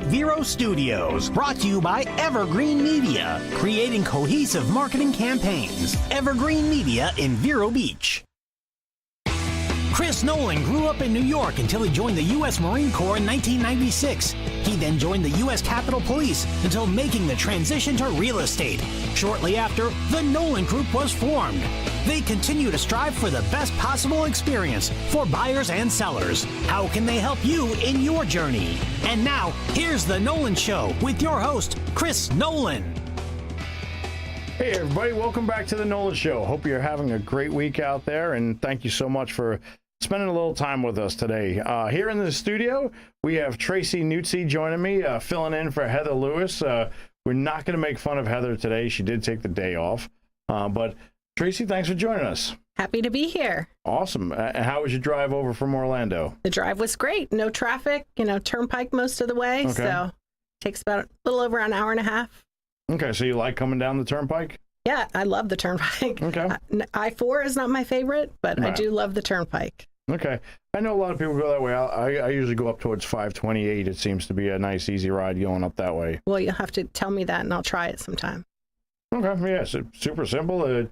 Vero Studios, brought to you by Evergreen Media, creating cohesive marketing campaigns. Evergreen Media in Vero Beach. Chris Nolan grew up in New York until he joined the U.S. Marine Corps in 1996. He then joined the U.S. Capitol Police until making the transition to real estate. Shortly after, the Nolan Group was formed. They continue to strive for the best possible experience for buyers and sellers. How can they help you in your journey? And now, here's The Nolan Show with your host, Chris Nolan. Hey everybody, welcome back to The Nolan Show. Hope you're having a great week out there, and thank you so much for spending a little time with us today. Here in the studio, we have Tracy Nuzzi joining me, filling in for Heather Lewis. We're not going to make fun of Heather today. She did take the day off. But Tracy, thanks for joining us. Happy to be here. Awesome. How was your drive over from Orlando? The drive was great. No traffic, turnpike most of the way. Okay. So it takes about a little over an hour and a half. Okay, so you like coming down the turnpike? Yeah, I love the turnpike. Okay. I-4 is not my favorite, but right. I do love the turnpike. Okay. I know a lot of people go that way. I usually go up towards 528. It seems to be a nice, easy ride going up that way. Well, you'll have to tell me that, and I'll try it sometime. Okay. Yeah, so super simple.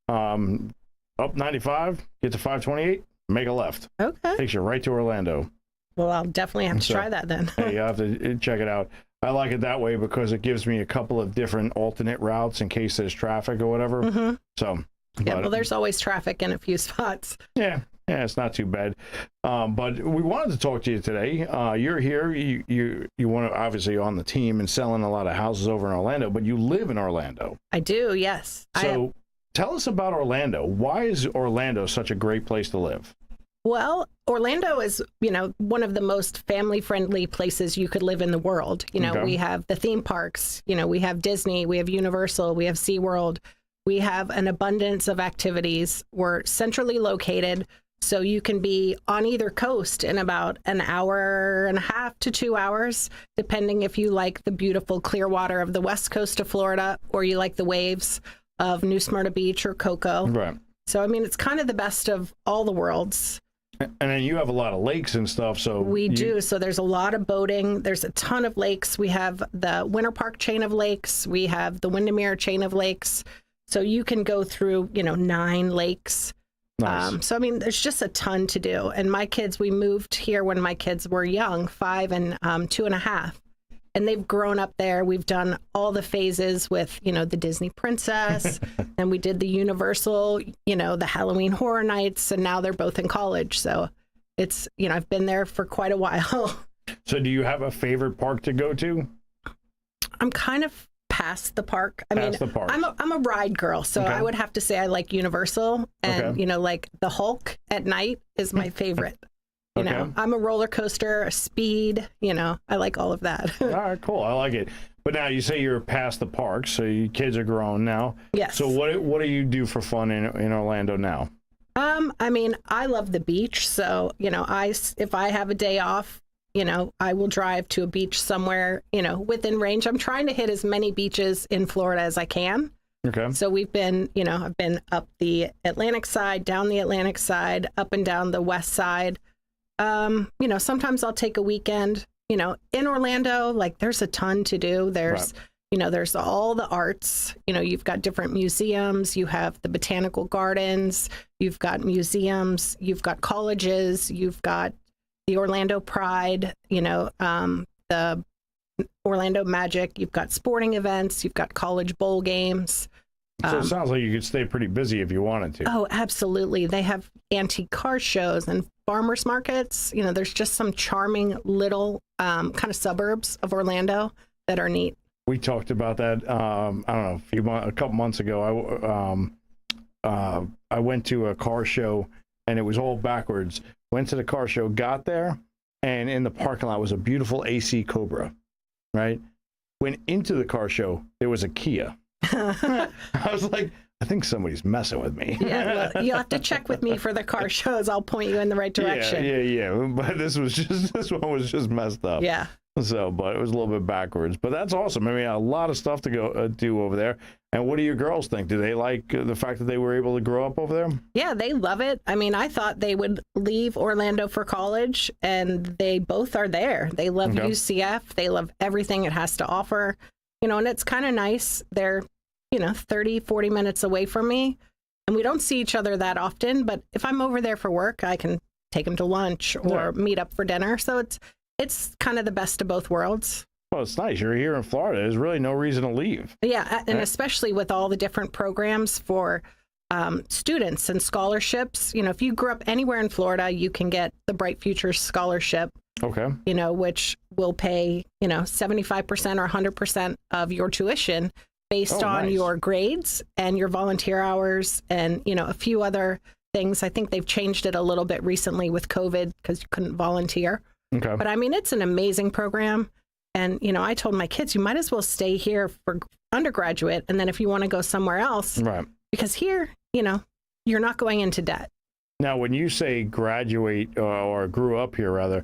Up 95, get to 528, make a left. Okay. Takes you right to Orlando. Well, I'll definitely have to try that then. Hey, you have to check it out. I like it that way because it gives me a couple of different alternate routes in case there's traffic or whatever. Mm-hmm. So, yeah, well, there's always traffic in a few spots. Yeah, it's not too bad. But we wanted to talk to you today. You're here. You want to obviously on the team and selling a lot of houses over in Orlando, but you live in Orlando. I do, yes. So tell us about Orlando. Why is Orlando such a great place to live? Well, Orlando is, one of the most family-friendly places you could live in the world. Okay. We have the theme parks, we have Disney, we have Universal, we have SeaWorld. We have an abundance of activities. We're centrally located, so you can be on either coast in about an hour and a half to 2 hours, depending if you like the beautiful clear water of the west coast of Florida or you like the waves of New Smyrna Beach or Cocoa. Right. So, it's kind of the best of all the worlds. And then you have a lot of lakes and stuff. So we do. So there's a lot of boating. There's a ton of lakes. We have the Winter Park chain of lakes. We have the Windermere chain of lakes. So you can go through, 9 lakes. Nice. So, there's just a ton to do. And my kids, we moved here when my kids were young, 5 and 2.5. And they've grown up there. We've done all the phases with, the Disney Princess, and we did the Universal, the Halloween Horror Nights, and now they're both in college. So it's, I've been there for quite a while. So do you have a favorite park to go to? I'm kind of past the park. The park. I'm a ride girl, so okay. I would have to say I like Universal, and, okay. Like the Hulk at night is my favorite. Okay. I'm a roller coaster, a speed, I like all of that. All right, cool. I like it. But now you say you're past the park, so your kids are grown now. Yes. So what do you do for fun in Orlando now? I love the beach. So, if I have a day off, I will drive to a beach somewhere, within range. I'm trying to hit as many beaches in Florida as I can. Okay. So we've been, I've been up the Atlantic side, down the Atlantic side, up and down the west side. Sometimes I'll take a weekend, in Orlando, like there's a ton to do. There's, right. There's all the arts, you've got different museums, you have the botanical gardens, you've got museums, you've got colleges, you've got the Orlando Pride, the Orlando Magic, you've got sporting events, you've got college bowl games. So it sounds like you could stay pretty busy if you wanted to. Oh, absolutely. They have antique car shows and farmers markets. There's just some charming little kind of suburbs of Orlando that are neat. We talked about that, I don't know, a couple months ago. I went to a car show, and it was all backwards. Went to the car show, got there, and in the parking lot was a beautiful AC Cobra, right? Went into the car show, there was a Kia. I was like, I think somebody's messing with me. Yeah, well, you'll have to check with me for the car shows. I'll point you in the right direction. Yeah. But this one was just messed up. Yeah. So, but it was a little bit backwards. But that's awesome. I mean, a lot of stuff to go do over there. And what do your girls think? Do they like the fact that they were able to grow up over there? Yeah, they love it. I mean, I thought they would leave Orlando for college, and they both are there. They love UCF. They love everything it has to offer. You know, and it's kind of nice. They're, 30, 40 minutes away from me, and we don't see each other that often. But if I'm over there for work, I can take them to lunch or meet up for dinner. So it's kind of the best of both worlds. Well, it's nice. You're here in Florida. There's really no reason to leave. Yeah, and especially with all the different programs for students and scholarships. If you grew up anywhere in Florida, you can get the Bright Futures Scholarship. Okay. Which will pay, 75% or 100% of your tuition based on your grades and your volunteer hours and, a few other things. I think they've changed it a little bit recently with COVID because you couldn't volunteer. Okay. But I mean, it's an amazing program. And, I told my kids, you might as well stay here for undergraduate. And then if you want to go somewhere else, right? Because here, you're not going into debt. Now, when you say graduate or grew up here, rather,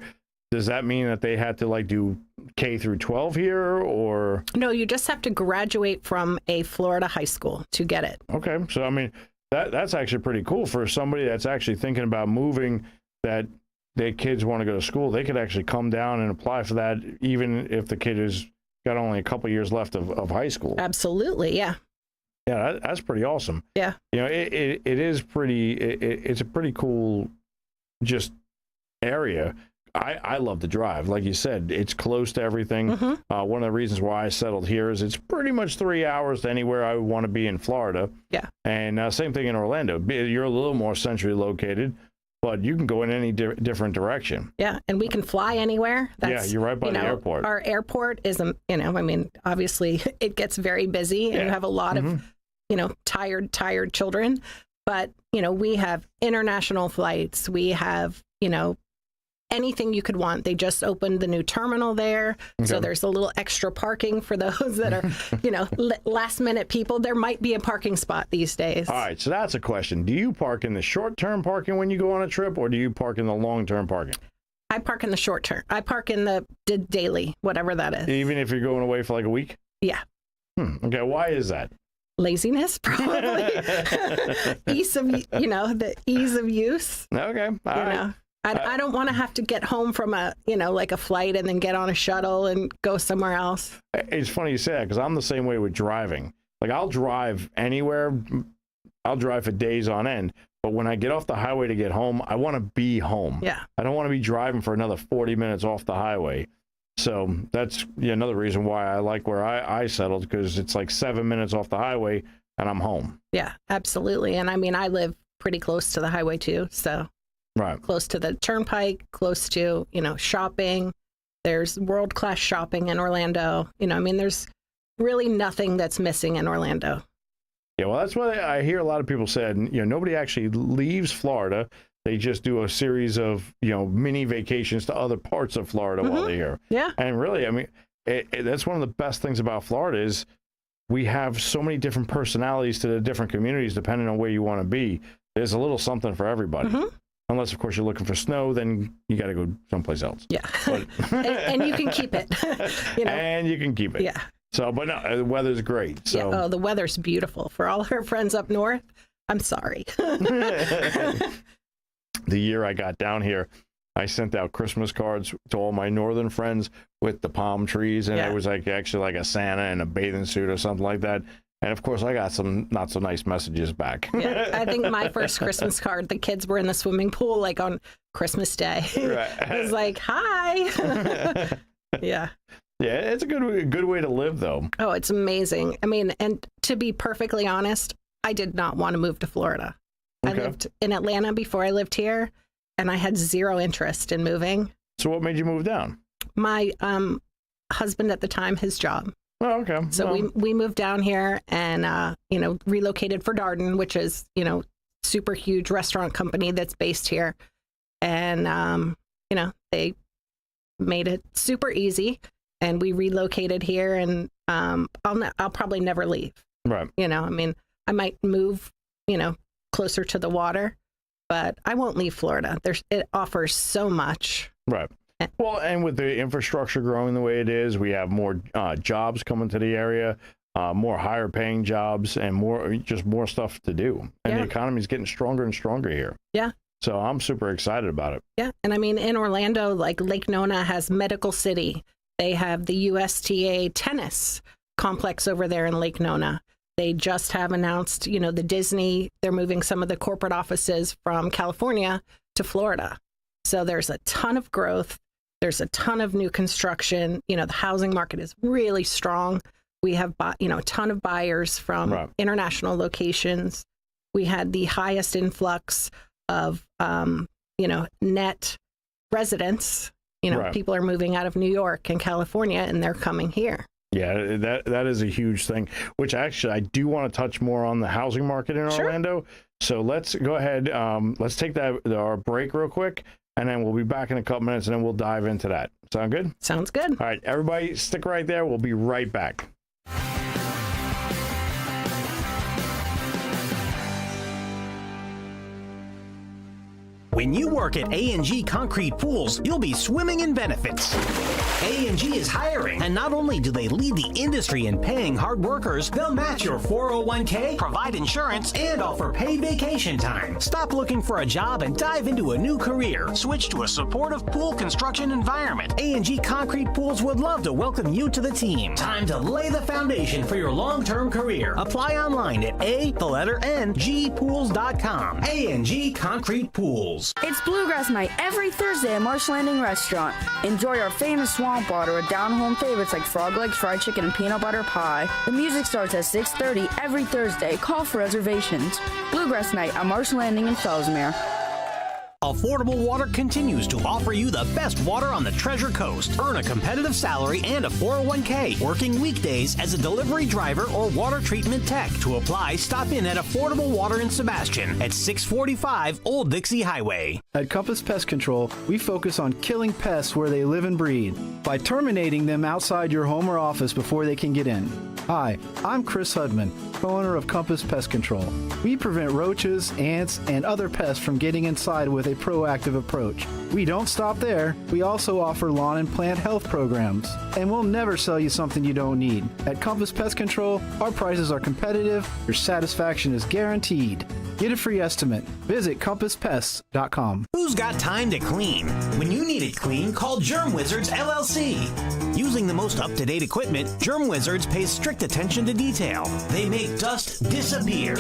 does that mean that they had to do K through 12 here or? No, you just have to graduate from a Florida high school to get it. Okay. So, I mean, that's actually pretty cool for somebody that's actually thinking about moving, that their kids want to go to school. They could actually come down and apply for that, even if the kid has got only a couple years left of high school. Absolutely. Yeah. Yeah, that's pretty awesome. Yeah. It is pretty, it's a pretty cool just area. I love to drive. Like you said, it's close to everything. Mm-hmm. One of the reasons why I settled here is it's pretty much 3 hours to anywhere I would want to be in Florida. Yeah. And same thing in Orlando. You're a little more centrally located, but you can go in any different direction. Yeah, and we can fly anywhere. Yeah, you're right by the airport. Our airport is, obviously it gets very busy, and you have a lot of, tired children. But, we have international flights. We have, anything you could want. They just opened the new terminal there. Okay. So there's a little extra parking for those that are, last minute people. There might be a parking spot these days. All right. So that's a question. Do you park in the short-term parking when you go on a trip, or do you park in the long-term parking? I park in the short term. I park in the daily, whatever that is. Even if you're going away for like a week? Yeah. Okay. Why is that? Laziness, probably. The ease of use. Okay. All right. I don't want to have to get home from a flight and then get on a shuttle and go somewhere else. It's funny you say that because I'm the same way with driving. Like I'll drive anywhere. I'll drive for days on end. But when I get off the highway to get home, I want to be home. Yeah. I don't want to be driving for another 40 minutes off the highway. So that's another reason why I like where I settled, because it's like 7 minutes off the highway and I'm home. Yeah, absolutely. And I mean, I live pretty close to the highway too. So. Right. Close to the turnpike, close to, shopping. There's world-class shopping in Orlando. There's really nothing that's missing in Orlando. Yeah, well, that's what I hear a lot of people said. Nobody actually leaves Florida. They just do a series of, mini vacations to other parts of Florida while they're here. Yeah. And really, I mean, that's one of the best things about Florida is we have so many different personalities to the different communities depending on where you want to be. There's a little something for everybody. Mm-hmm. Unless, of course, you're looking for snow, then you got to go someplace else. Yeah. But and you can keep it. And you can keep it. Yeah. So, but no, the weather's great. So. Yeah. Oh, the weather's beautiful. For all our friends up north, I'm sorry. The year I got down here, I sent out Christmas cards to all my northern friends with the palm trees, and it was actually like a Santa in a bathing suit or something like that. And of course, I got some not so nice messages back. Yeah, I think my first Christmas card, the kids were in the swimming pool like on Christmas Day. Right. It was like, hi. Yeah. Yeah, it's a good way to live, though. Oh, it's amazing. I mean, and to be perfectly honest, I did not want to move to Florida. Okay. I lived in Atlanta before I lived here, and I had zero interest in moving. So what made you move down? My husband at the time, his job. Oh, okay. So we moved down here and, relocated for Darden, which is, super huge restaurant company that's based here. And, they made it super easy, and we relocated here, and I'll probably never leave. Right. I might move, closer to the water, but I won't leave Florida. It offers so much. Right. Well, and with the infrastructure growing the way it is, we have more jobs coming to the area, more higher paying jobs, and more stuff to do. And the economy is getting stronger and stronger here. Yeah. So I'm super excited about it. Yeah. And I mean, in Orlando, like Lake Nona has Medical City. They have the USTA tennis complex over there in Lake Nona. They just have announced, the Disney, they're moving some of the corporate offices from California to Florida. So there's a ton of growth. There's a ton of new construction. The housing market is really strong. We have, a ton of buyers from international locations. We had the highest influx of, net residents. People are moving out of New York and California, and they're coming here. Yeah, that is a huge thing, which actually I do want to touch more on the housing market in Orlando. So let's go ahead. Let's take our break real quick, and then we'll be back in a couple minutes, and then we'll dive into that. Sound good? Sounds good. All right, everybody stick right there. We'll be right back. When you work at A&G Concrete Pools, you'll be swimming in benefits. A&G is hiring, and not only do they lead the industry in paying hard workers, they'll match your 401k, provide insurance, and offer paid vacation time. Stop looking for a job and dive into a new career. Switch to a supportive pool construction environment. A&G Concrete Pools would love to welcome you to the team. Time to lay the foundation for your long-term career. Apply online at ngpools.com. A&G Concrete Pools. It's Bluegrass Night every Thursday at Marsh Landing Restaurant. Enjoy our famous swamp water with down-home favorites like frog legs, fried chicken, and peanut butter pie. The music starts at 6:30 every Thursday. Call for reservations. Bluegrass Night at Marsh Landing in Fellsmere. Affordable Water continues to offer you the best water on the Treasure Coast. Earn a competitive salary and a 401k, working weekdays as a delivery driver or water treatment tech. To apply, stop in at Affordable Water in Sebastian at 645 Old Dixie Highway. At Compass Pest Control, we focus on killing pests where they live and breed by terminating them outside your home or office before they can get in. Hi, I'm Chris Hudman, co-owner of Compass Pest Control. We prevent roaches, ants, and other pests from getting inside with a proactive approach. We don't stop there. We also offer lawn and plant health programs. And we'll never sell you something you don't need. At Compass Pest Control, our prices are competitive. Your satisfaction is guaranteed. Get a free estimate. Visit compasspests.com. Who's got time to clean? When you need it clean, call Germ Wizards LLC. Using the most up-to-date equipment, Germ Wizards pays strict attention to detail. They make dust disappear.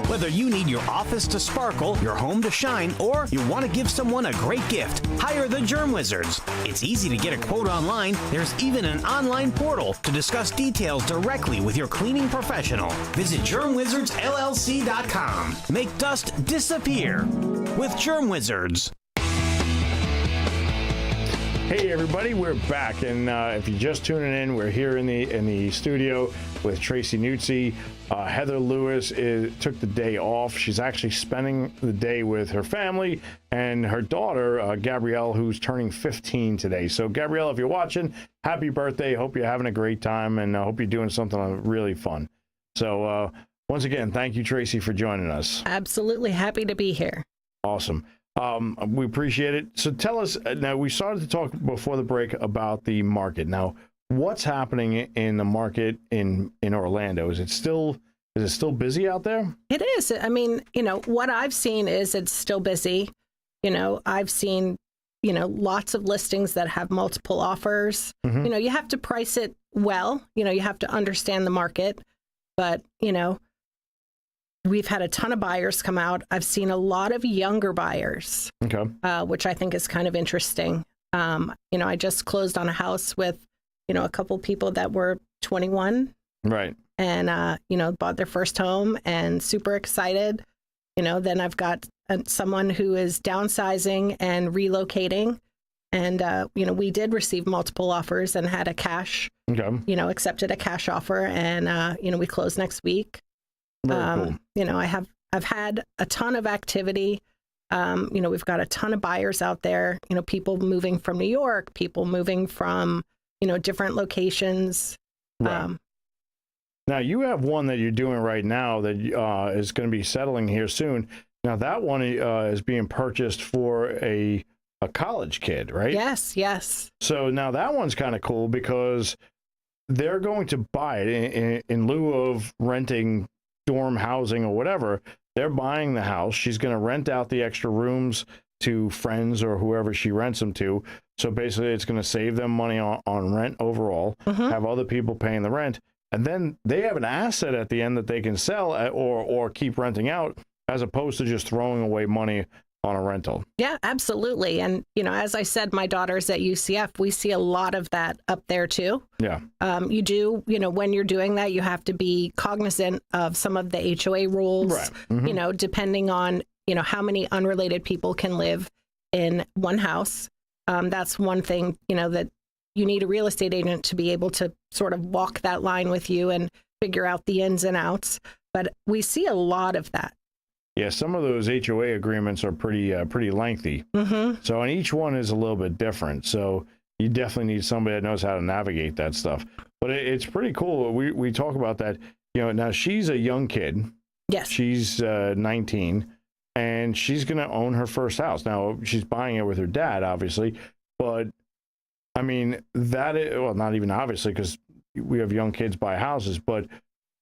Whether you need your office to sparkle, your home to shine, or you want to give someone a great gift, hire the Germ Wizards. It's easy to get a quote online. There's even an online portal to discuss details directly with your cleaning professional. Visit GermWizardsLLC.com. Make dust disappear with Germ Wizards. Hey everybody, we're back, and if you're just tuning in, we're here in the studio with Tracy Nuzzi. Heather Lewis took the day off. She's actually spending the day with her family and her daughter, Gabrielle, who's turning 15 today. So Gabrielle, if you're watching, happy birthday. Hope you're having a great time, and I hope you're doing something really fun. So once again, thank you, Tracy, for joining us. Absolutely happy to be here. Awesome. We appreciate it. So tell us, now we started to talk before the break about the market. Now, what's happening in the market in Orlando? Is it still busy out there? It is. I mean, what I've seen is it's still busy. I've seen, lots of listings that have multiple offers. Mm-hmm. You have to price it well. You have to understand the market. But, we've had a ton of buyers come out. I've seen a lot of younger buyers, okay, which I think is kind of interesting. I just closed on a house with, a couple people that were 21. Right. And, bought their first home and super excited. Then I've got someone who is downsizing and relocating. And, we did receive multiple offers and had a cash, accepted a cash offer. And, we close next week. Very cool. I've had a ton of activity. We've got a ton of buyers out there, people moving from New York, people moving from, different locations. Right. Now you have one that you're doing right now that is going to be settling here soon. Now that one is being purchased for a a college kid, right? Yes, yes. So now that one's kind of cool because they're going to buy it in lieu of renting dorm housing or whatever. They're buying the house. She's going to rent out the extra rooms to friends or whoever she rents them to. So basically, it's going to save them money on rent overall, have other people paying the rent. And then they have an asset at the end that they can sell or keep renting out, as opposed to just throwing away money on a rental. Yeah, absolutely. And, as I said, my daughter's at UCF. We see a lot of that up there too. Yeah. You do, when you're doing that, you have to be cognizant of some of the HOA rules, right. Depending on, how many unrelated people can live in one house. That's one thing, that you need a real estate agent to be able to sort of walk that line with you and figure out the ins and outs. But we see a lot of that. Yeah, some of those HOA agreements are pretty lengthy. So, and each one is a little bit different. So you definitely need somebody that knows how to navigate that stuff. But it's pretty cool. We talk about that. Now she's a young kid. Yes. She's 19, and she's going to own her first house. Now she's buying it with her dad, obviously. But I mean, not even obviously, because we have young kids buy houses. But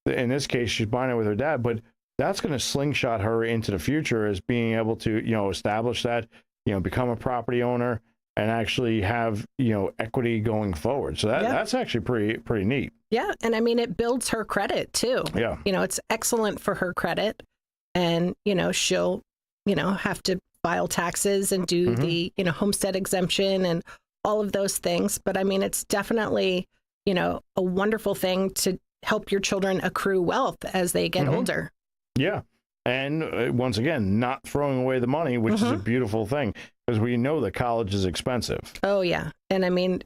in this case, she's buying it with her dad. But that's going to slingshot her into the future as being able to, establish that, become a property owner and actually have, equity going forward. So that's actually pretty neat. Yeah. And I mean, it builds her credit too. Yeah. It's excellent for her credit. And, she'll, have to file taxes and do the, homestead exemption and all of those things. But I mean, it's definitely, a wonderful thing to help your children accrue wealth as they get older. Yeah. And once again, not throwing away the money, which is a beautiful thing, because we know that college is expensive. Oh, yeah. And I mean,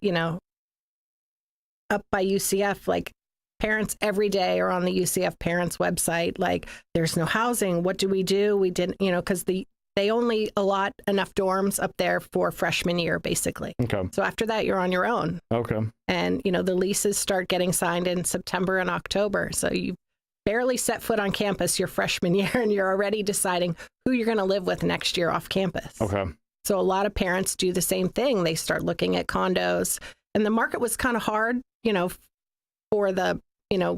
up by UCF, like parents every day are on the UCF parents website, like there's no housing. What do? We didn't, because they only allot enough dorms up there for freshman year, basically. Okay. So after that, you're on your own. Okay. And, the leases start getting signed in September and October. So you barely set foot on campus your freshman year, and you're already deciding who you're going to live with next year off campus. Okay. So a lot of parents do the same thing. They start looking at condos, and the market was kind of hard, for the,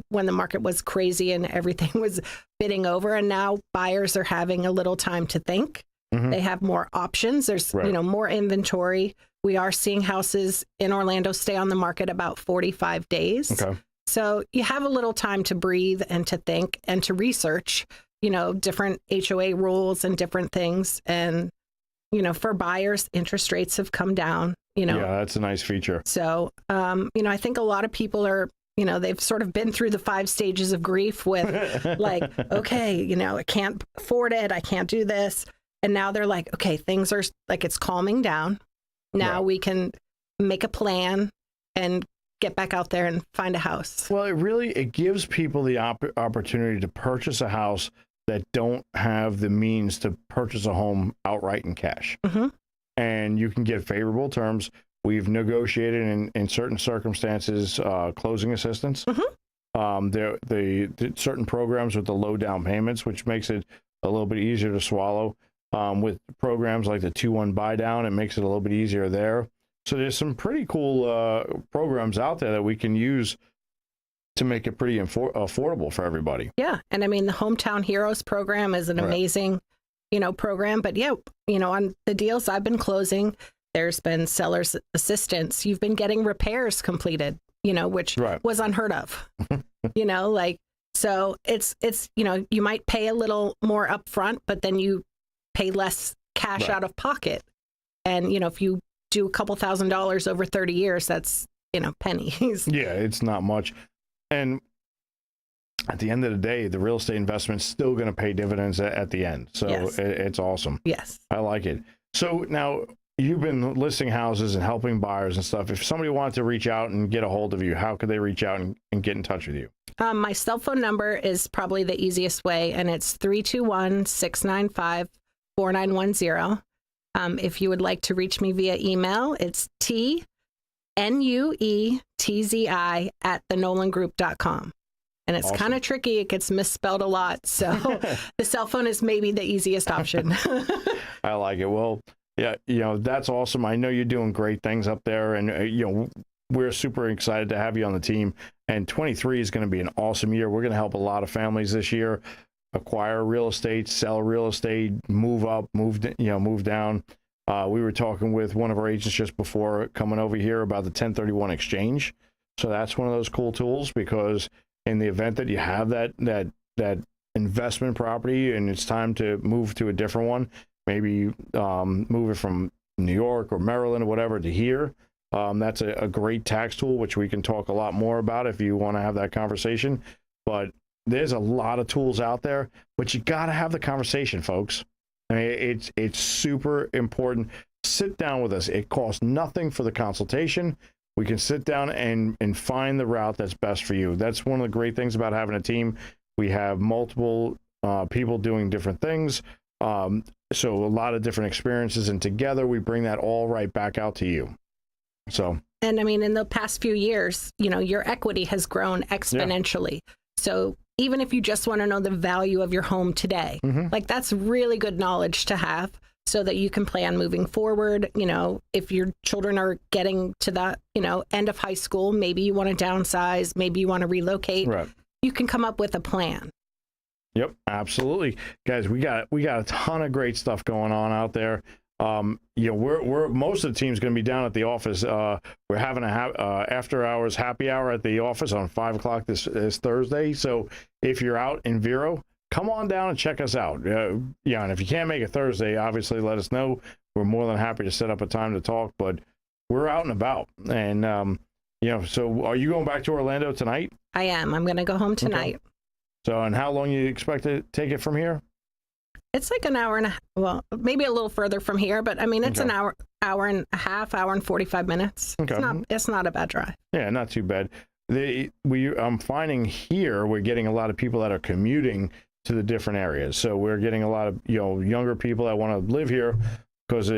when the market was crazy and everything was bidding over. And now buyers are having a little time to think. They have more options. There's, more inventory. We are seeing houses in Orlando stay on the market about 45 days. Okay. So you have a little time to breathe and to think and to research, different HOA rules and different things. And, for buyers, interest rates have come down, Yeah, that's a nice feature. So, I think a lot of people are, they've sort of been through the 5 stages of grief with like, okay, I can't afford it. I can't do this. And now they're like, okay, things are like, it's calming down. Now we can make a plan and get back out there and find a house. Well, it gives people the opportunity to purchase a house that don't have the means to purchase a home outright in cash. And you can get favorable terms. We've negotiated in certain circumstances closing assistance. The certain programs with the low down payments, which makes it a little bit easier to swallow. With programs like the 2-1 buy down, it makes it a little bit easier there. So there's some pretty cool programs out there that we can use to make it pretty affordable for everybody. Yeah. And I mean, the Hometown Heroes program is an amazing, program. But yeah, on the deals I've been closing, there's been seller's assistance. You've been getting repairs completed, which was unheard of, so it's, you might pay a little more upfront, but then you pay less cash out of pocket. And, if you do a couple $1,000s over 30 years, that's, pennies. Yeah, it's not much. And at the end of the day, the real estate investment's still going to pay dividends at the end. So it's awesome. Yes. I like it. So now you've been listing houses and helping buyers and stuff. If somebody wanted to reach out and get a hold of you, how could they reach out and get in touch with you? My cell phone number is probably the easiest way, and it's 321-695-4910. If you would like to reach me via email, it's TNUETZI@thenolangroup.com. And it's kind of tricky. It gets misspelled a lot. So the cell phone is maybe the easiest option. I like it. Well, Yeah, that's awesome. I know you're doing great things up there, and we're super excited to have you on the team. And 23 is going to be an awesome year. We're going to help a lot of families this year acquire real estate, sell real estate, move up, move down. We were talking with one of our agents just before coming over here about the 1031 exchange. So that's one of those cool tools, because in the event that you have that investment property and it's time to move to a different one, maybe move it from New York or Maryland or whatever to here. That's a great tax tool, which we can talk a lot more about if you want to have that conversation. But there's a lot of tools out there, but you got to have the conversation, folks. I mean, it's super important. Sit down with us. It costs nothing for the consultation. We can sit down and find the route that's best for you. That's one of the great things about having a team. We have multiple people doing different things. So a lot of different experiences, and together we bring that all right back out to you. So, and I mean, in the past few years, your equity has grown exponentially. Yeah. So even if you just want to know the value of your home today, like that's really good knowledge to have so that you can plan moving forward. If your children are getting to that, end of high school, maybe you want to downsize, maybe you want to relocate. Right. You can come up with a plan. Yep, absolutely. Guys, we got a ton of great stuff going on out there. We're most of the team's going to be down at the office. We're having a after hours happy hour at the office on 5 o'clock this Thursday. So if you're out in Vero, come on down and check us out. And if you can't make it Thursday, obviously let us know. We're more than happy to set up a time to talk, but we're out and about. And, so are you going back to Orlando tonight? I am. I'm going to go home tonight. Okay. So, and how long you expect to take it from here? It's like an hour and maybe a little further from here, but I mean, it's an hour and a half, hour and 45 minutes. Okay. It's not a bad drive. Yeah, not too bad. I'm finding here we're getting a lot of people that are commuting to the different areas. So we're getting a lot of younger people that want to live here because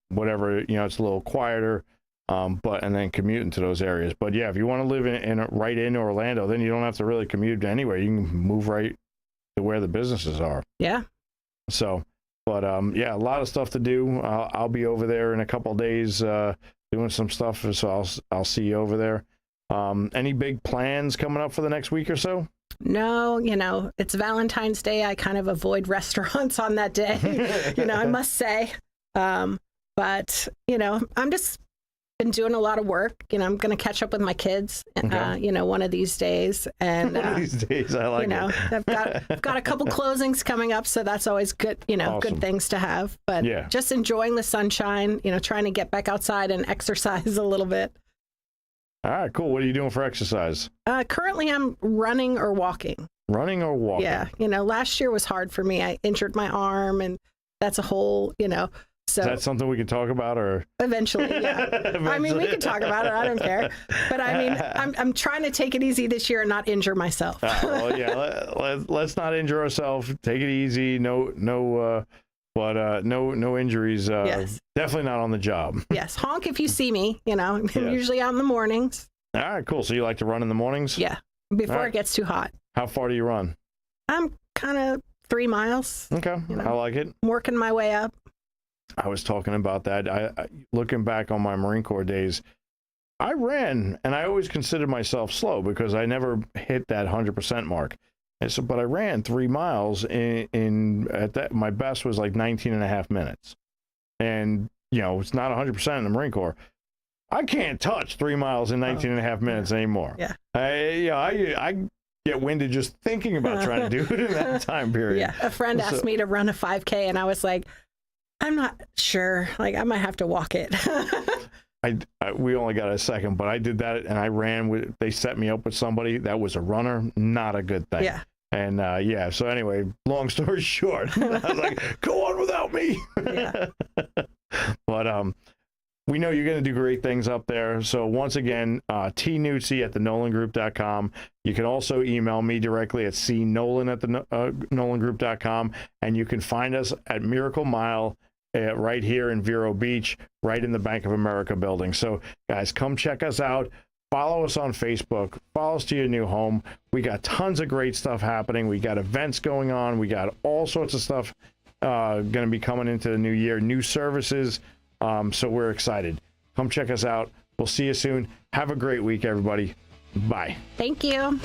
whatever it's a little quieter, and then commute into those areas. But yeah, if you want to live right in Orlando, then you don't have to really commute anywhere. You can move right to where the businesses are. Yeah. So, but a lot of stuff to do. I'll be over there in a couple of days doing some stuff. So I'll see you over there. Any big plans coming up for the next week or so? No, it's Valentine's Day. I kind of avoid restaurants on that day, I must say. But, I'm just been doing a lot of work. I'm going to catch up with my kids, one of these days. And one of these days, I like it. I've got a couple closings coming up, so that's always good, awesome. Good things to have. But just enjoying the sunshine, trying to get back outside and exercise a little bit. All right, cool. What are you doing for exercise? Currently, I'm running or walking. Running or walking? Yeah. Last year was hard for me. I injured my arm, and that's a whole, So, is that something we can talk about, or eventually? Yeah, eventually. I mean, we can talk about it. I don't care. But I mean, I'm trying to take it easy this year and not injure myself. Well, yeah, let's not injure ourselves. Take it easy. No injuries. Yes. Definitely not on the job. Yes, honk if you see me. I'm usually out in the mornings. All right, cool. So you like to run in the mornings? Yeah, before it gets too hot. How far do you run? I'm kind of 3 miles. Okay, I like it. I'm working my way up. I was talking about that. I looking back on my Marine Corps days, I ran, and I always considered myself slow because I never hit that 100% mark. And so, but I ran 3 miles at that. My best was like 19 and a half minutes. And, it's not 100% in the Marine Corps. I can't touch 3 miles in 19 and a half minutes anymore. Yeah. I get winded just thinking about trying to do it in that time period. Yeah. A friend asked me to run a 5K, and I was like, I'm not sure. Like, I might have to walk it. We only got a second, but I did that, and I ran. They set me up with somebody that was a runner. Not a good thing. Yeah. And so anyway, long story short, I was like, go on without me. Yeah. But we know you're going to do great things up there. So once again, tnucci@thenolangroup.com. You can also email me directly at cnolan@thenolangroup.com, and you can find us at Miracle Mile right here in Vero Beach, right in the Bank of America building. So guys, come check us out. Follow us on Facebook. Follow us to your new home. We got tons of great stuff happening. We got events going on. We got all sorts of stuff going to be coming into the new year, new services. So we're excited. Come check us out. We'll see you soon. Have a great week, everybody. Bye. Thank you.